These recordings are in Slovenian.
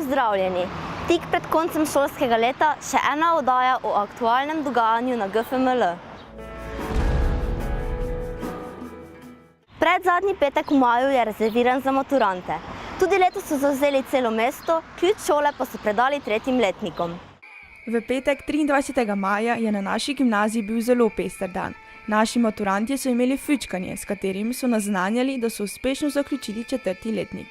Pozdravljeni! Tik pred koncem šolskega leta še ena oddaja o aktualnem dogajanju na GFML. Predzadnji petek v maju je rezerviran za maturante. Tudi letos so zavzeli celo mesto, ključ šole pa so predali tretjim letnikom. V petek 23. maja je na naši gimnaziji bil zelo pester dan. Naši maturantje so imeli fučkanje, s katerim so naznanjali, da so uspešno zaključili četrti letnik.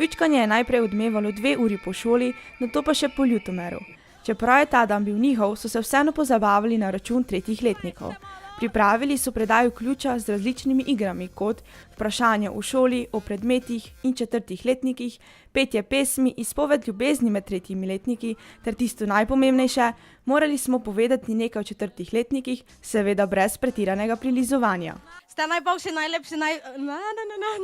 Fučkanje je najprej odmevalo 2 uri po šoli, nato pa še po Ljutomeru. Čeprav je ta dan bil njihov, so se vseeno pozabavali na račun tretjih letnikov. Pripravili so predajo ključa z različnimi igrami, kot vprašanja v šoli, o predmetih in četrtih letnikih, petje pesmi, izpoved ljubezni med tretjimi letniki, ter tisto najpomembnejše, morali smo povedati nekaj o četrtih letnikih, seveda brez pretiranega prilizovanja. Ste najboljši, najlepši,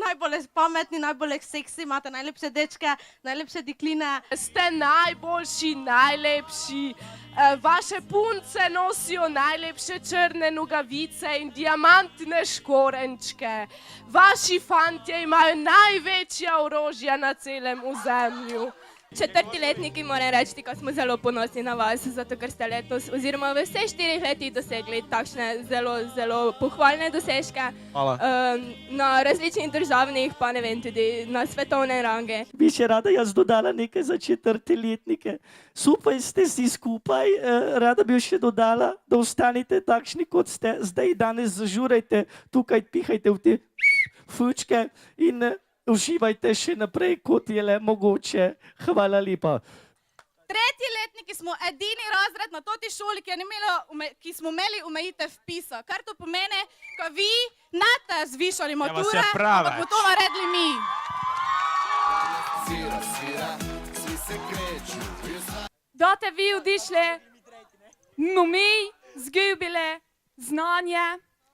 najbolj pametni, najbolj seksi, imate najlepše dečke, najlepše dekline. Ste najboljši, najlepši. Vaše punce nosijo najlepše črne nogavice in diamantne škorenčke. Vaši fantje imajo največja orožja na celem ozemlju. Četrti letniki moram reči, da smo zelo ponosni na vas, zato ker ste letos oziroma v vseh 4 letih dosegli takšne zelo pohvalne dosežke. Hvala. Na različnih državnih, pa ne vem, tudi na svetovne range. Bi še rada jaz dodala nekaj za četrte letnike. Super ste si skupaj, rada bi še dodala, da ostanete takšni, kot ste zdaj danes, zažurajte, tukaj pihajte v te fučke in uživajte še naprej, kot je le mogoče. Hvala lepa. Tretji letniki smo edini razred na toti šoli, ki smo imeli omejitev vpisa. Kar to pomeni, ko vi nate zvišali mature, ampak bomo to naredili mi. Date vi odišli, mi zgubili znanje,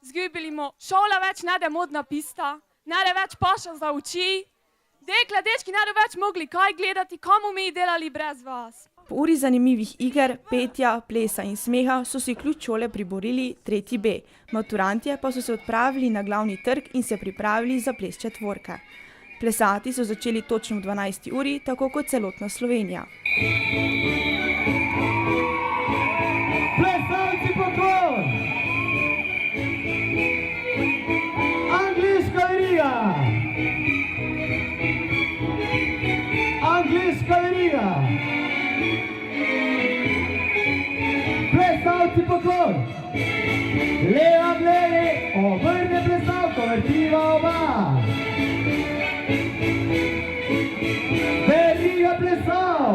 zgubili šola več ne da modna pista, ne da več paša za oči. Dekle, dečki ne da več mogli kaj gledati, komu mi delali brez vas. Po uri zanimivih iger, petja, plesa in smeha so si ključ šole priborili 3. B. Maturantje pa so se odpravili na glavni trg in se pripravili za ples četvorke. Plesati so začeli točno v 12. uri, tako kot celotna Slovenija. Plesalci poklon! Angliška veriga! Angliška veriga! Plesalci poklon! Leva v levi, obrne plesalko, vrtiva oba! Veriga plesal!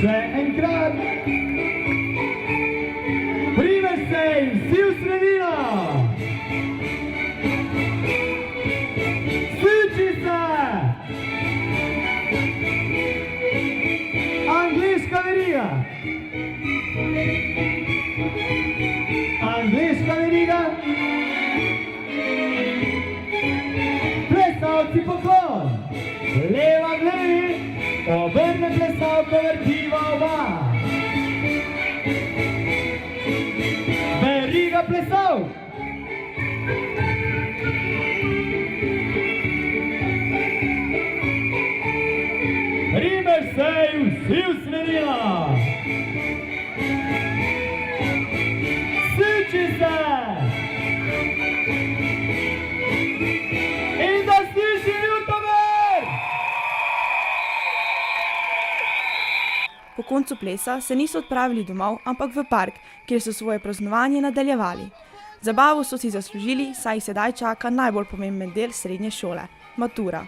Še enkrat! Primer se in vsi v sredino! Suči se! Angliška veriga! Angliška veriga! Plesalci poklon! Leva v levi, obrne plesalko, vrtiva oba! Veriga plesal! Primer sej, vsi usmerila! Suči se! In da sliši Ljutomer! Po koncu plesa se niso odpravili domov, ampak v park, kjer so svoje praznovanje nadaljevali. Zabavo so si zaslužili, saj jih sedaj čaka najbolj pomemben del srednje šole – matura.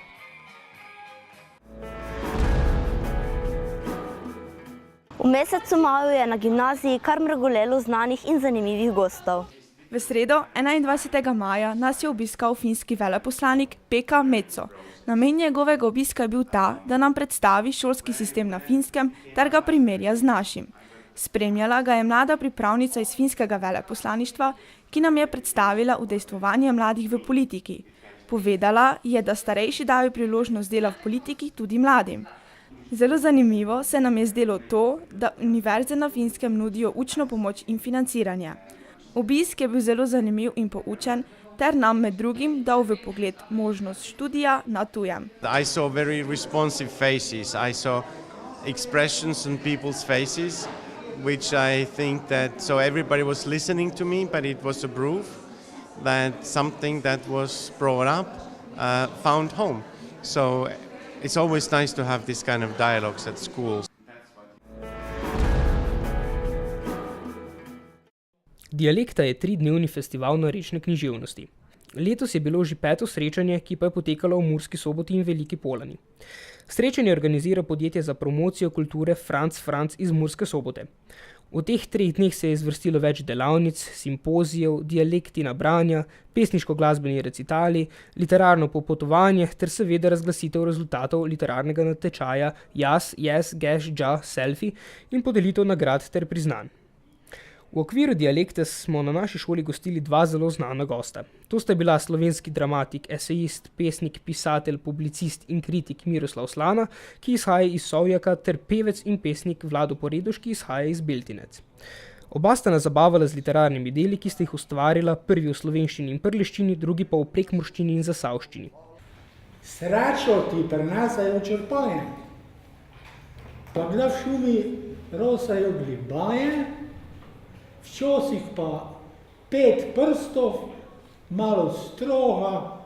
V mesecu maju je na gimnaziji kar mrgolelo znanih in zanimivih gostov. V sredo, 21. maja, nas je obiskal finski veleposlanik Pekka Metso. Namen njegovega obiska je bil ta, da nam predstavi šolski sistem na Finskem ter ga primerja z našim. Spremljala ga je mlada pripravnica iz finskega veleposlaništva, ki nam je predstavila udejstvovanje mladih v politiki. Povedala je, da starejši dajo priložnost dela v politiki tudi mladim. Zelo zanimivo se nam je zdelo to, da univerze na Finskem nudijo učno pomoč in financiranje. Obisk je bil zelo zanimiv in poučen, ter nam med drugim dal v pogled možnost študija na tujem. I saw very responsive faces. I saw expressions on people's faces, which I think that, so everybody was listening to me, but it was a proof that something that was brought up found home. So it's always nice to have this kind of dialogues at schools. Dialekta je 3-dnevni festival narečne književnosti. Letos je bilo že 5. srečanje, ki pa je potekalo v Murski Soboti in Veliki Polani. Srečanje organizira podjetje za promocijo kulture Franc iz Murske Sobote. V teh 3 dneh se je zvrstilo več delavnic, simpozijev, dialektina branja, pesniško-glasbeni recitali, literarno popotovanje ter seveda razglasitev rezultatov literarnega natečaja Jaz, Yes, Geš, Ja, Selfie in podelitev nagrad ter priznanj. V okviru Dialekte smo na naši šoli gostili 2 zelo znana gosta. To sta bila slovenski dramatik, esejist, pesnik, pisatelj, publicist in kritik Miroslav Slana, ki izhaja iz Sovjaka, ter pevec in pesnik Vlado Poredoš, ki izhaja iz Beltinec. Oba sta nas zabavala z literarnimi deli, ki sta jih ustvarila, prvi v slovenščini in prleščini, drugi pa v prekmurščini in zasavščini. Srečo ti prenašajo črpanje, pa kdaj v šumi rosajo glibaje, včasih pa 5 prstov, malo stroga,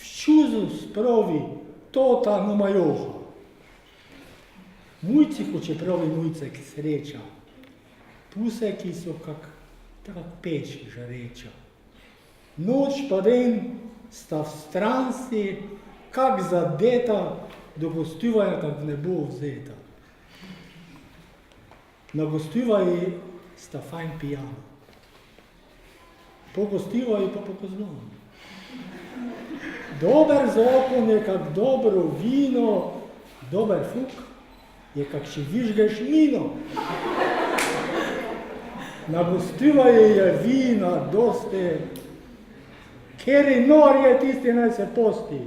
v čuzu spravi totalno majoha. Mujci hoče pravi mujcek sreča, puseki so kak peč žareča. Noč pa den sta v stranci, kak zadeta, do gostivanja kak ne bo vzeta. Na gostivaji sta fajn pijana. Po gostivaji pa po kozlonu. Dober zakon je kak dobro vino, dober fuk je kak če vižgeš mino. Na gostivaji je vina dosti, keri nor je tisti naj se posti.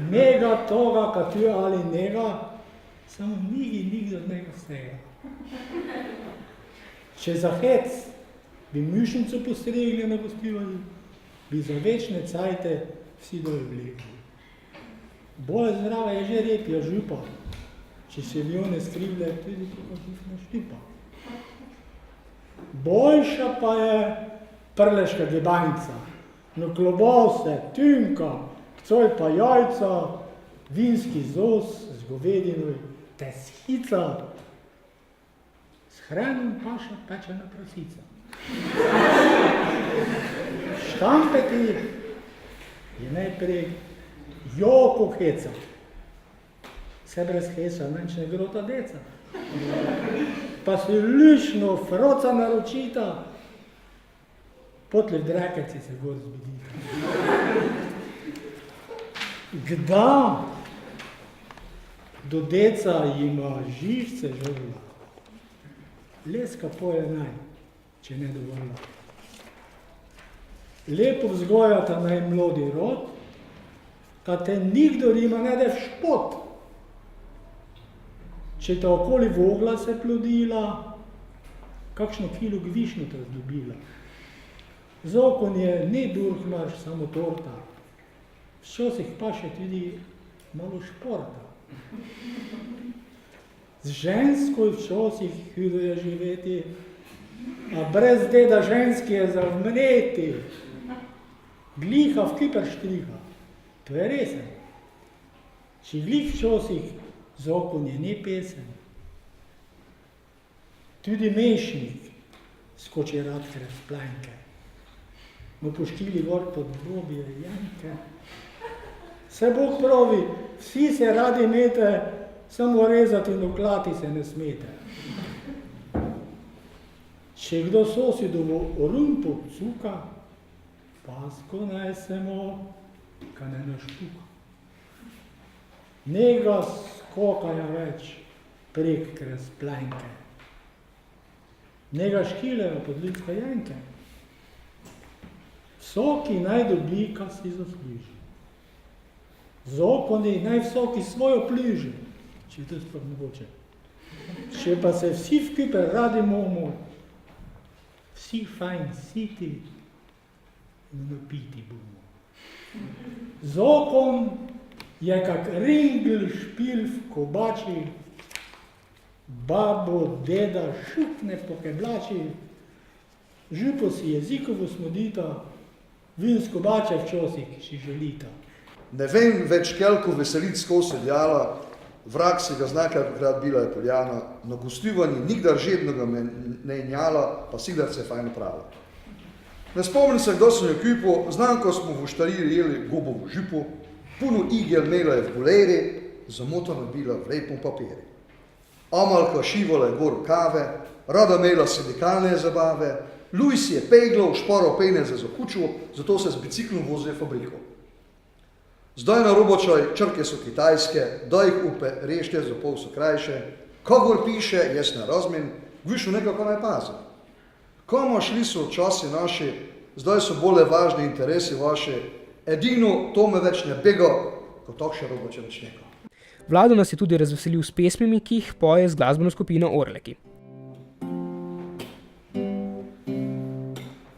Nega toga, katju ali nega, samo nikdo od njega vsega. Če za hec bi mišnico postregli na gostivanju, bi za večne cajte vsi dol vlekli. Bolj zdrava je že repja župa, če se v jo ne skrivlja tudi kako župna štipa. Boljša pa je prleška gebanica, no klobase, tynka, coj pa jajca, vinski zos z govedinoj, teshica, hrenom paša pečena prasica. Štampeti je najprej joko heca. Se brez heca menč ne grota deca. Pa se lišno froca naročita, potle v drekeci se gor zbedita. Kda do deca ima živce žrla, leska poje naj, če ne dovolila. Lepo vzgojata naj mlodi rod, ka te nikdor ima ne de v špot. Če ta okoli vogla se plodila, kakšno kilo gvišnjo te zdobila. Zakon je ne durhmarš, samo torta. Včasih pa še tudi malo športa. Z žensko včasih hudo je živeti, a brez deda ženski je zavmreti. Gliha v kiper štriha, to je resen. Če glih včasih zakon je ne pesen. Tudi mešnik skoči rad krez planke. Mu poštili gor pod drobje janke. Se Bog pravi, vsi se radi imete, samo rezati in oklati se ne smete. Če kdo sosidovo rumpo cuka, pasko nesemo, ka ne naštuka. Nega skokaja več prek krez planke. Nega škilejo pod ljudska janke. Vsaki naj dobi, kar si zasluži. Zakoni naj vsaki svojo pliži, če je to sploh mogoče. Če pa se vsi v kiper radi imamo, vsi fajn siti, napiti bomo. Z okom je kak ringl špil v kobači, babo, deda šukne po keblači, župo si jezikovo smodita, vinsko bače včasih si želita. Ne vem več, kelko veselic skozi sedjala, vrak si ga znakrat bila je Poljana, na gostivanje nikdar žednoga me ne njala, pa sigdar se je fajn napravila. Ne spomnim se, kdo sem jo kupo, znam, ko smo v Štariji jeli gobovo župo, puno igel imela je v boleri, zamotana bila v lepom papiri. Amalka šivala je gor kave, rada imela sindikalne zabave, Luis je peglo, šparo peneze za kučo, zato se z biciklom vozi v fabriko. Zdaj na robočaj, črke so kitajske, da jih upe rešte, za pol so krajše, kogor piše, jaz ne razumem, višu nekako naj pazi. Komu šli so časi naši, zdaj so bolj važni interesi vaši, edino to me več ne bega, kot takše roboče več neko. Vlado nas je tudi razveselil s pesmimi, ki jih poje z glasbeno skupino Orleki.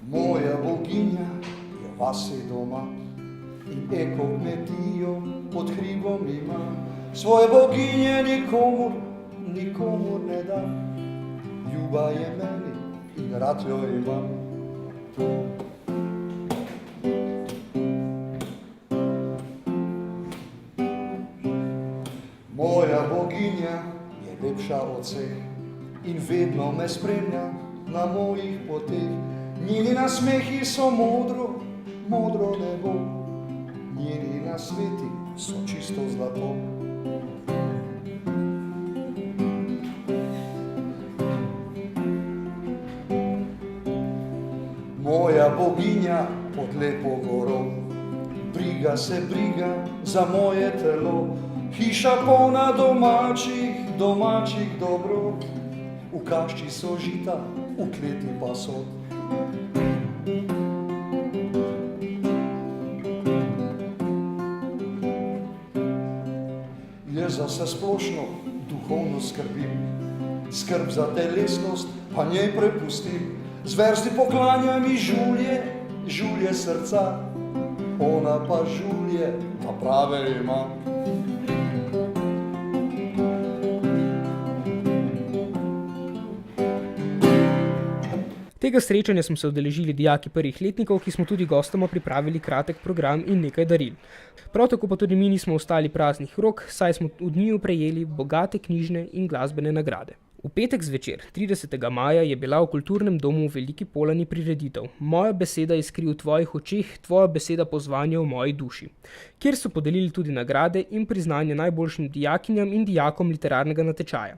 Moja boginja je vasi doma in eko kmetijo pod hribom ima. Svoje boginje nikomur ne da, ljuba je meni in rad jo imam. Moja boginja je lepša od vseh in vedno me spremlja na mojih poteh. Njeni nasmehi so modro nebo, njeni nasveti so čisto zlato. Moja boginja pod lepo goro, briga za moje telo, hiša polna domačih dobrov, v kašči so žita, v kleti pa so. Jaz za vse splošno duhovno skrbim, skrb za telesnost pa njej prepustim, z verzi poklanjam ji žulje srca, ona pa žulje ta prave ima. Tega srečanja smo se udeležili dijaki prvih letnikov, ki smo tudi gostoma pripravili kratek program in nekaj daril. Prav tako pa tudi mi nismo ostali praznih rok, saj smo od njiju prejeli bogate knjižne in glasbene nagrade. V petek zvečer, 30. maja, je bila v Kulturnem domu v Veliki Polani prireditev Moja beseda iskri v tvojih očeh, tvoja beseda pozvanja v moji duši, kjer so podelili tudi nagrade in priznanje najboljšim dijakinjam in dijakom literarnega natečaja.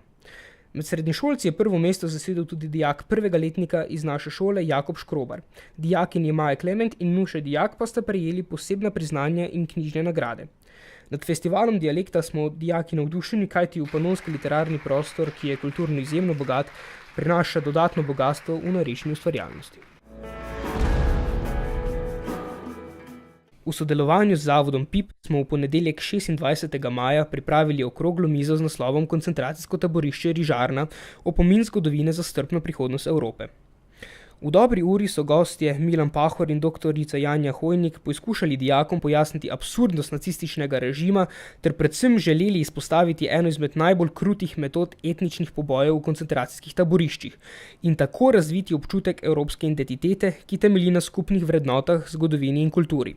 Med srednješolci je prvo mesto zasedel tudi dijak prvega letnika iz naše šole Jakob Škrobar. Dijakinji Maja Klement in Nuša Dijak pa sta prejeli posebna priznanja in knjižne nagrade. Nad festivalom dialekta smo dijaki navdušeni, kajti v panonski literarni prostor, ki je kulturno izjemno bogat, prinaša dodatno bogatstvo v narečni ustvarjalnosti. V sodelovanju z zavodom PIP smo v ponedeljek 26. maja pripravili okroglo mizo z naslovom Koncentracijsko taborišče Rižarna, opomin zgodovine za strpno prihodnost Evrope. V dobri uri so gostje Milan Pahor in doktorica Janja Hojnik poizkušali dijakom pojasniti absurdnost nacističnega režima ter predvsem želeli izpostaviti eno izmed najbolj krutih metod etničnih pobojev v koncentracijskih taboriščih in tako razviti občutek evropske identitete, ki temelji na skupnih vrednotah, zgodovini in kulturi.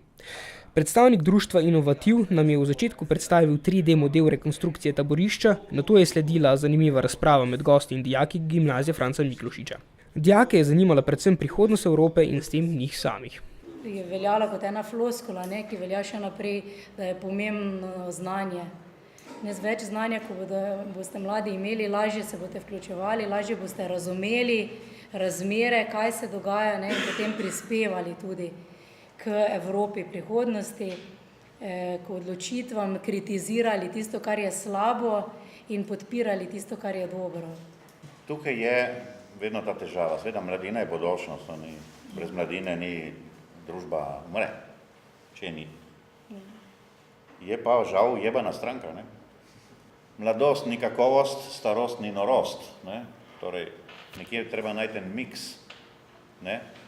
Predstavnik društva Inovativ nam je v začetku predstavil 3D model rekonstrukcije taborišča, nato je sledila zanimiva razprava med gosti in dijaki gimnazije Franca Miklošiča. Dijake je zanimala predvsem prihodnost Evrope in s tem njih samih. Je veljala kot ena floskula, ki velja še naprej, da je pomembno znanje. Z več znanja, ko boste mladi imeli, lažje se boste vključevali, lažje boste razumeli razmere, kaj se dogaja, in potem prispevali tudi k Evropi prihodnosti, k odločitvam, kritizirali tisto, kar je slabo in podpirali tisto, kar je dobro. Tukaj je vedno ta težava. Seveda mladina je bodočnost, brez mladine ni družba umre, če ni. Je pa žal jebana stranka. Mladost ni kakovost, starost ni norost. Torej, nekje treba najti en miks,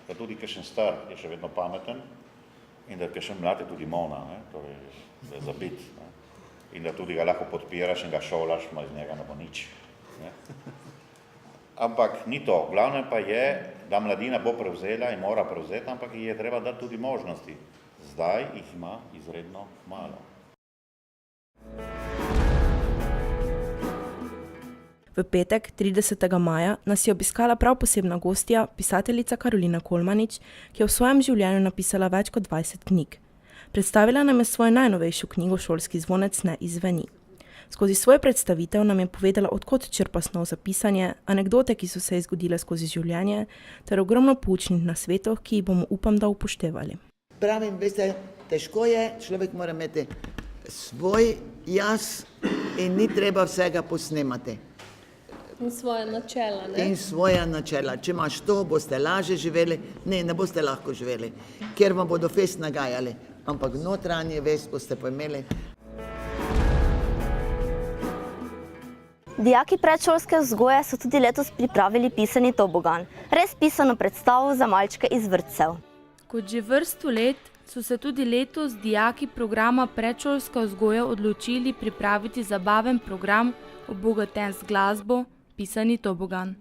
pa tudi kakšen star je še vedno pameten, in da kakšen mlad je tudi mona, ne? Torej, da je zabit, ne? In da tudi ga lahko podpiraš in ga šolaš, ma iz njega ne bo nič. Ne? Ampak ni to. Glavno pa je, da mladina bo prevzela in mora prevzeti, ampak ji je treba dati tudi možnosti. Zdaj jih ima izredno malo. V petek, 30. maja, nas je obiskala prav posebna gostja, pisateljica Karolina Kolmanič, ki je v svojem življenju napisala več kot 20 knjig. Predstavila nam je svojo najnovejšo knjigo Šolski zvonec ne izzveni. Skozi svoj predstavitev nam je povedala, odkot črpa snov za pisanje, anekdote, ki so se ji zgodile skozi življenje, ter ogromno poučnih nasvetov, ki jih bomo, upam, da upoštevali. Pravim, veste, težko je, človek mora imeti svoj jaz in ni treba vsega posnemati. In svoje načela, ne? In svoja načela. Če imaš to, boste lažje živeli, ne boste lahko živeli, ker vam bodo fest nagajali, ampak notranje vest boste pa imeli. Dijaki predšolske vzgoje so tudi letos pripravili pisani tobogan, res pisano predstavo za malčke iz vrtcev. Kot že vrsto let so se tudi letos dijaki programa predšolska vzgoja odločili pripraviti zabaven program, obogaten z glasbo, pisani tobogan.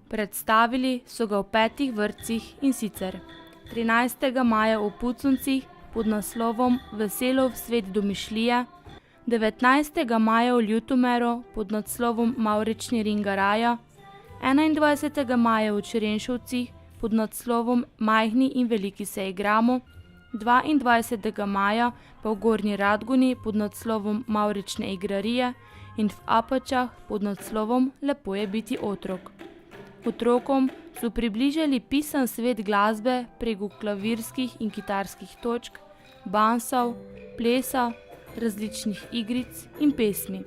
Predstavili so ga v 5 vrtcih in sicer 13. maja v Puconcih pod naslovom Veselo v svet domišljije, 19. maja v Ljutomeru pod naslovom Mavrični ringaraja, 21. maja v Črenšovcih pod naslovom Majhni in veliki se igramo, 22. maja pa v Gornji Radguni pod naslovom Mavrične igrarije in v Apačah pod naslovom Lepo je biti otrok. Otrokom so približali pisan svet glasbe preko klavirskih in kitarskih točk, bansov, plesa, različnih igric in pesmi.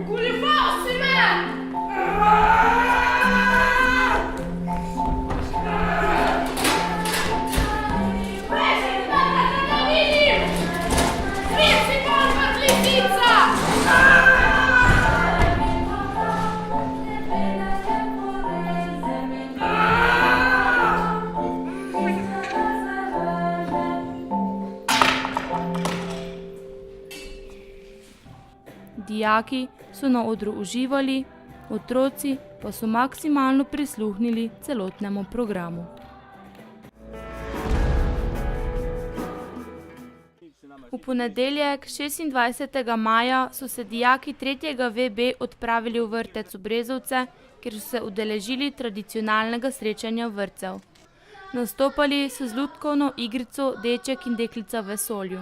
Goljufal si Dijaki so na odru uživali, otroci pa so maksimalno prisluhnili celotnemu programu. V ponedeljek, 26. maja, so se dijaki 3. VB odpravili v vrtec v Brezovce, kjer so se udeležili tradicionalnega srečanja vrtcev. Nastopali so z lutkovno igrico Deček in deklica v vesolju.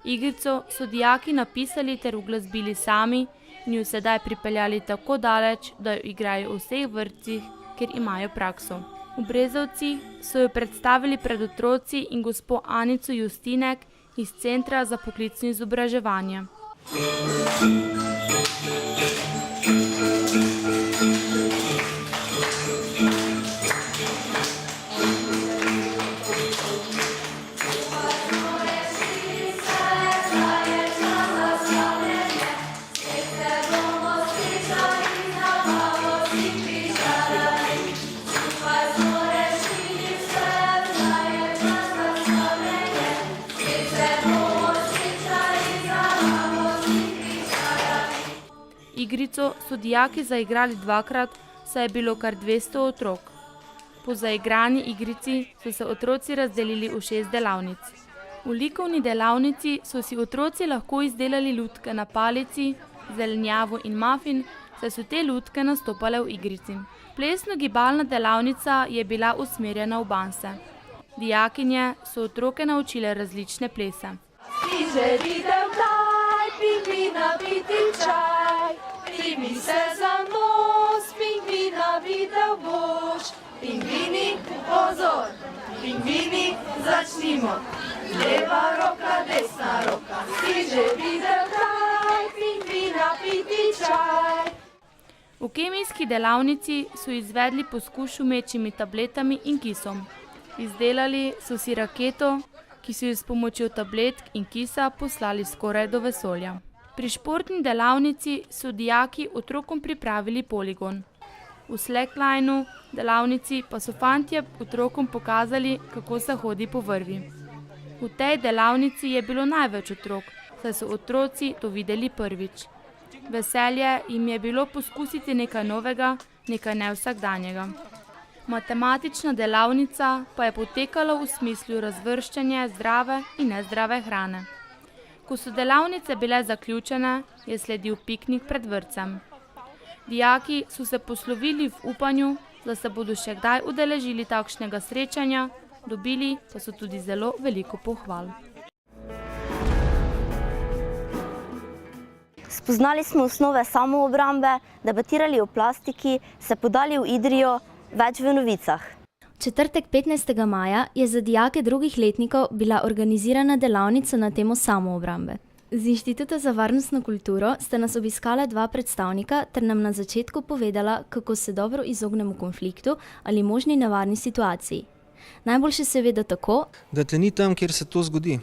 Igrico so dijaki napisali ter uglasbili sami in jo sedaj pripeljali tako daleč, da jo igrajo v vseh vrtcih, kjer imajo prakso. V Brezovcih so jo predstavili pred otroci in gospo Anico Justinek iz Centra za poklicno izobraževanje. Igrico so dijaki zaigrali dvakrat, saj je bilo kar 200 otrok. Po zaigrani igrici so se otroci razdelili v 6 delavnic. V likovni delavnici so si otroci lahko izdelali lutke na palici, zelenjavo in mafin, saj so te lutke nastopale v igrici. Plesno-gibalna delavnica je bila usmerjena v banse. Dijakinje so otroke naučile različne plese. Si že videl kdaj pingvina piti čaj? Primi se za nos, pingvina videl boš. Pingvini, pozor, pingvini, začnimo. Leva roka, desna roka. Si že videl kdaj pingvina piti čaj? V kemijski delavnici so izvedli poskus s šumečimi tabletami in kisom. Izdelali so si raketo, ki so jo s pomočjo tabletk in kisa poslali skoraj do vesolja. Pri športni delavnici so dijaki otrokom pripravili poligon. V slacklineu delavnici pa so fantje otrokom pokazali, kako se hodi po vrvi. V tej delavnici je bilo največ otrok, saj so otroci to videli prvič. Veselje jim je bilo poskusiti nekaj novega, nekaj nevsakdanjega. Matematična delavnica pa je potekala v smislu razvrščanja zdrave in nezdrave hrane. Ko so delavnice bile zaključene, je sledil piknik pred vrtcem. Dijaki so se poslovili v upanju, da se bodo še kdaj udeležili takšnega srečanja, dobili pa so tudi zelo veliko pohval. Spoznali smo osnove samoobrambe, debatirali o plastiki, se podali v Idrijo, več v novicah. V četrtek 15. maja je za dijake drugih letnikov bila organizirana delavnica na temo samoobrambe. Z Inštituta za varnostno kulturo sta nas obiskala 2 predstavnika ter nam na začetku povedala, kako se dobro izognemo konfliktu ali možni nevarni situaciji. Najboljše seveda tako, da te ni tam, kjer se to zgodi.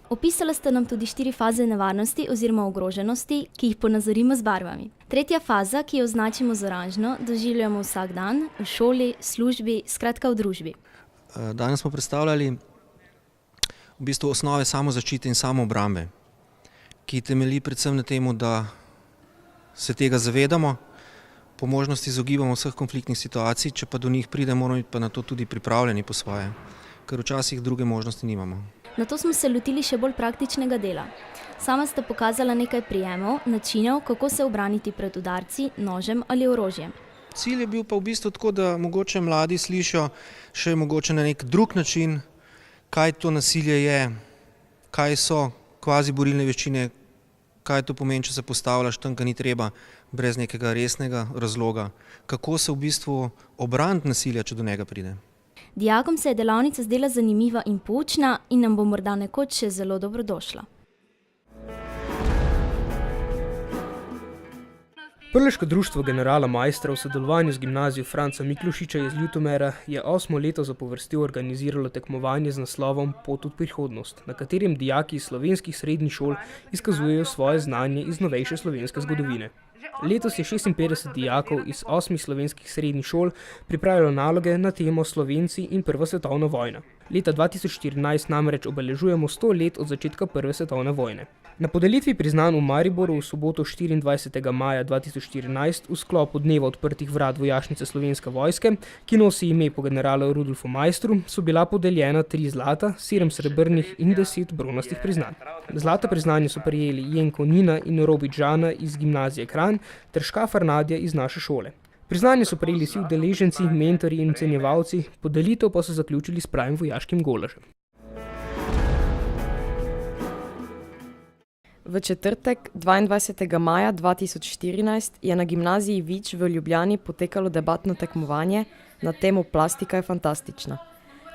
Opisala sta nam tudi 4 faze nevarnosti oziroma ogroženosti, ki jih ponazorimo z barvami. 3. faza, ki jo označimo z oranžno, doživljamo vsak dan, v šoli, službi, skratka v družbi. Danes smo predstavljali v bistvu osnove samozaščite in samoobrambe, ki temelji predvsem na temu, da se tega zavedamo, po možnosti izogibamo vseh konfliktnih situacij, če pa do njih pride, moramo biti pa na to tudi pripravljeni po svoje, ker včasih druge možnosti nimamo. Na to smo se lotili še bolj praktičnega dela. Sama sta pokazala nekaj prijemov, načinov, kako se obraniti pred udarci, nožem ali orožjem. Cilj je bil pa v bistvu tako, da mogoče mladi slišijo še mogoče na nek drug način, kaj to nasilje je, kaj so kvazi borilne veščine, kaj to pomeni, če se postavljaš tam, kjer ni treba, brez nekega resnega razloga, kako se v bistvu obraniti nasilja, če do njega pride. Dijakom se je delavnica zdela zanimiva in poučna in nam bo morda nekoč še zelo dobrodošla. Prleško društvo generala Majstra v sodelovanju z gimnazijo Franca Miklošiča iz Ljutomera je 8. leto zapovrstjo organiziralo tekmovanje z naslovom Pot v prihodnost, na katerem dijaki iz slovenskih srednjih šol izkazujejo svoje znanje iz novejše slovenske zgodovine. Letos je 56 dijakov iz 8 slovenskih srednjih šol pripravilo naloge na temo Slovenci in Prva svetovna vojna. Leta 2014 namreč obeležujemo 100 let od začetka Prve svetovne vojne. Na podelitvi priznanj v Mariboru v soboto 24. maja 2014 v sklopu dneva odprtih vrat vojašnice Slovenske vojske, ki nosi ime po generalu Rudolfu Maistru, so bila podeljena 3 zlata, 7 srebrnih in 10 bronastih priznanj. Zlata priznanja so prejeli Jenko Nina in Robič Žana iz gimnazije Kranj ter Škafar Nadja iz naše šole. Priznanje so prejeli vsi udeleženci, mentorji in ocenjevalci, podelitev pa so zaključili s pravim vojaškim golažem. V četrtek, 22. maja 2014, je na gimnaziji Vič v Ljubljani potekalo debatno tekmovanje na temo Plastika je fantastična.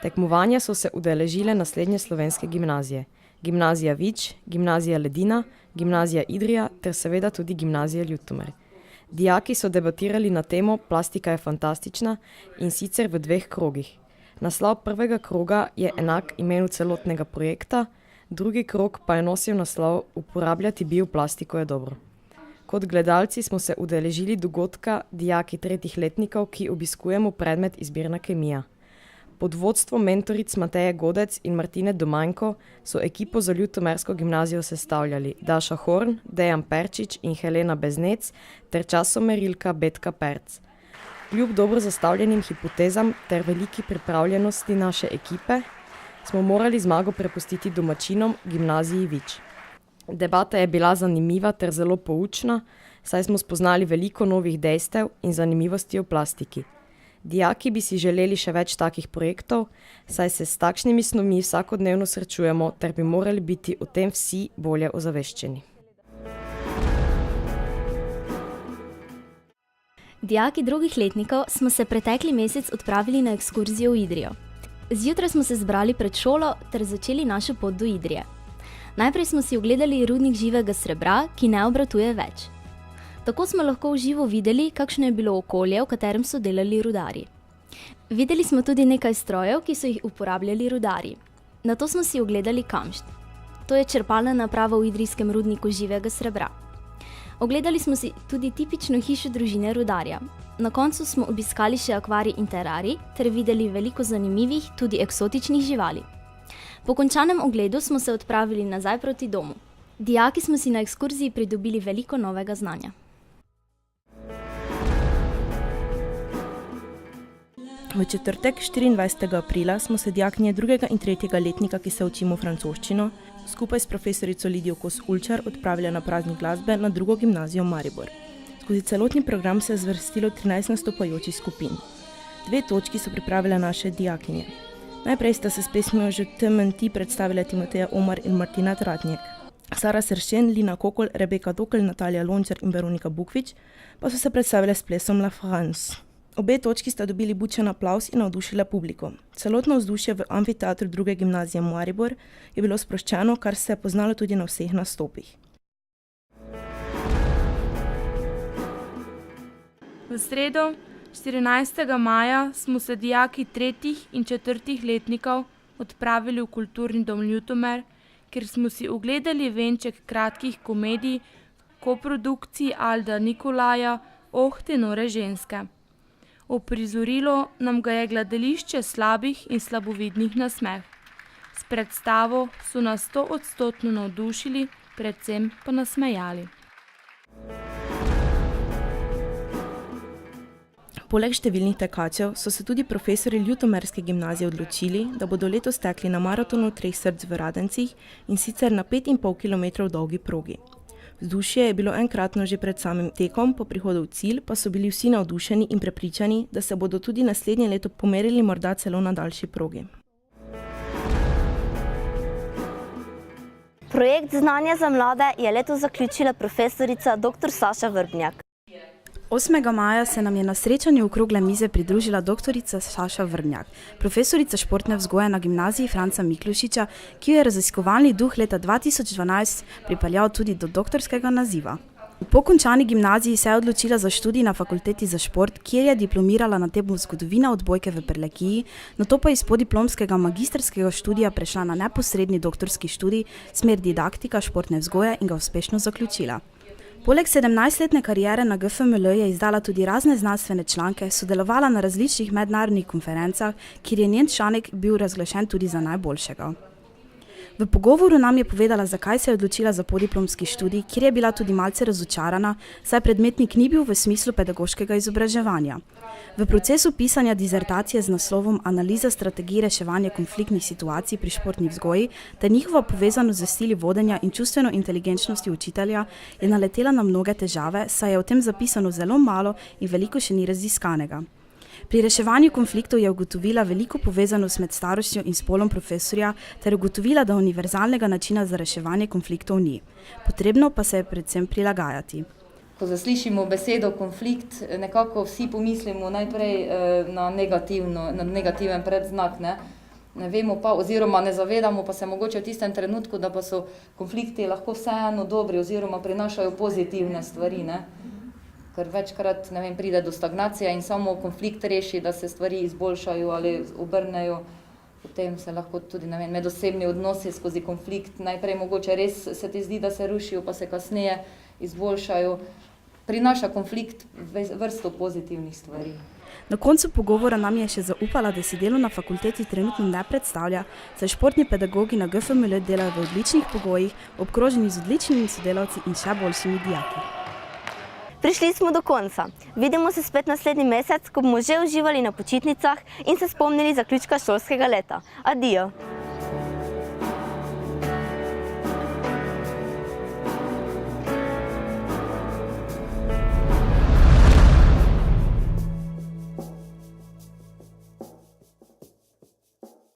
Tekmovanja so se udeležile naslednje slovenske gimnazije: Gimnazija Vič, Gimnazija Ledina, Gimnazija Idrija ter seveda tudi Gimnazija Ljutomer. Dijaki so debatirali na temo Plastika je fantastična in sicer v 2 krogih. Naslov prvega kroga je enak imenu celotnega projekta, drugi krog pa je nosil naslov Uporabljati bioplastiko je dobro. Kot gledalci smo se udeležili dogodka dijaki 3. letnikov, ki obiskujemo predmet izbirna kemija. Pod vodstvom mentoric Mateje Godec in Martine Domanjko so ekipo za ljutomersko gimnazijo sestavljali Daša Horn, Dejan Perčič in Helena Beznec ter časomerilka Betka Perc. Kljub dobro zastavljenim hipotezam ter veliki pripravljenosti naše ekipe, smo morali zmago prepustiti domačinom gimnaziji Vič. Debata je bila zanimiva ter zelo poučna, saj smo spoznali veliko novih dejstev in zanimivosti o plastiki. Dijaki bi si želeli še več takih projektov, saj se s takšnimi snovmi vsakodnevno srečujemo ter bi morali biti o tem vsi bolje ozaveščeni. Dijaki drugih letnikov smo se pretekli mesec odpravili na ekskurzijo v Idrijo. Zjutraj smo se zbrali pred šolo ter začeli našo pot do Idrije. Najprej smo si ogledali rudnik živega srebra, ki ne obratuje več. Tako smo lahko v živo videli, kakšno je bilo okolje, v katerem so delali rudarji. Videli smo tudi nekaj strojev, ki so jih uporabljali rudarji. Nato smo si ogledali kamšt. To je črpalna naprava v idrijskem rudniku živega srebra. Ogledali smo si tudi tipično hišo družine rudarja. Na koncu smo obiskali še akvarij in terarij ter videli veliko zanimivih, tudi eksotičnih živali. Po končanem ogledu smo se odpravili nazaj proti domu. Dijaki smo si na ekskurziji pridobili veliko novega znanja. V četrtek, 24. aprila, smo se dijakinje 2. in 3. letnika, ki se učimo francoščino, skupaj s profesorico Lidijo Kos-Ulčar odpravile na praznik glasbe na 2. gimnazijo Maribor. Skozi celotni program se je zvrstilo 13 nastopajočih skupin. 2 točki so pripravile naše dijakinje. Najprej sta se s pesmijo Že temen ti predstavile Timoteja Omar in Martina Tratnjek. Sara Seršen, Lina Kokol, Rebeka Dokl, Natalija Lončar in Veronika Bukvič pa so se predstavile s plesom La France. Obe točki sta dobili bučen aplavz in navdušile publiko. Celotno vzdušje v amfiteatru 2. gimnazije Maribor je bilo sproščeno, kar se je poznalo tudi na vseh nastopih. V sredo, 14. maja, smo se dijaki 3. in 4. letnikov odpravili v Kulturni dom Ljutomer, kjer smo si ogledali venček kratkih komedij v koprodukciji Alda Nikolaja Oh, te nore ženske. Uprizorilo nam ga je gledališče slabih in slabovidnih nasmeh. S predstavo so nas 100% navdušili, predvsem pa nasmejali. Poleg številnih tekačev so se tudi profesori Ljutomerske gimnazije odločili, da bodo letos tekli na maratonu 3 src v Radencih in sicer na 5,5 km dolgi progi. Vzdušje je bilo enkratno že pred samim tekom, po prihodu v cilj pa so bili vsi navdušeni in prepričani, da se bodo tudi naslednje leto pomerili morda celo na daljši progi. Projekt Znanje za mlade je letos zaključila profesorica dr. Saša Vrbnjak. 8. maja se nam je na srečanju okrogle mize pridružila doktorica Saša Vrbnjak, profesorica športne vzgoje na gimnaziji Franca Miklošiča, ki jo je raziskovalni duh leta 2012 pripeljal tudi do doktorskega naziva. Po končani gimnaziji se je odločila za študij na fakulteti za šport, kjer je diplomirala na temo zgodovina odbojke v Prlekiji, nato pa iz podiplomskega magistrskega študija prešla na neposredni doktorski študij smer didaktika športne vzgoje in ga uspešno zaključila. Poleg 17-letne kariere na GFML je izdala tudi razne znanstvene članke, sodelovala na različnih mednarodnih konferencah, kjer je njen članek bil razglašen tudi za najboljšega. V V pogovoru nam je povedala, zakaj se je odločila za podiplomski študij, kjer je bila tudi malce razočarana, saj predmetnik ni bil v smislu pedagoškega izobraževanja. V procesu pisanja dizertacije z naslovom Analiza strategij reševanja konfliktnih situacij pri športni vzgoji ter njihova povezanost z stili vodenja in čustveno inteligenčnosti učitelja je naletela na mnoge težave, saj je o tem zapisano zelo malo in veliko še ni raziskanega. Pri reševanju konfliktov je ugotovila veliko povezanost med starostjo in spolom profesorja ter ugotovila, da univerzalnega načina za reševanje konfliktov ni. Potrebno pa se je predvsem prilagajati. Ko zaslišimo besedo konflikt, nekako vsi pomislimo najprej na negativen predznak, ne vemo pa oziroma ne zavedamo pa se mogoče v tistem trenutku, da pa so konflikti lahko vseeno dobri oziroma prinašajo pozitivne stvari, ne. Ker večkrat, ne vem, pride do stagnacije in samo konflikt reši, da se stvari izboljšajo ali obrnejo. Potem se lahko tudi, ne vem, medosebni odnosi skozi konflikt, najprej mogoče res se ti zdi, da se rušijo, pa se kasneje izboljšajo. Prinaša konflikt vrsto pozitivnih stvari. Na koncu pogovora nam je še zaupala, da si delo na fakulteti trenutno ne predstavlja, saj športni pedagogi na GFML delajo v odličnih pogojih, obkroženi z odličnimi sodelavci in še boljšimi dijaki. Prišli smo do konca. Vidimo se spet naslednji mesec, ko bomo že uživali na počitnicah in se spomnili zaključka šolskega leta. Adijo!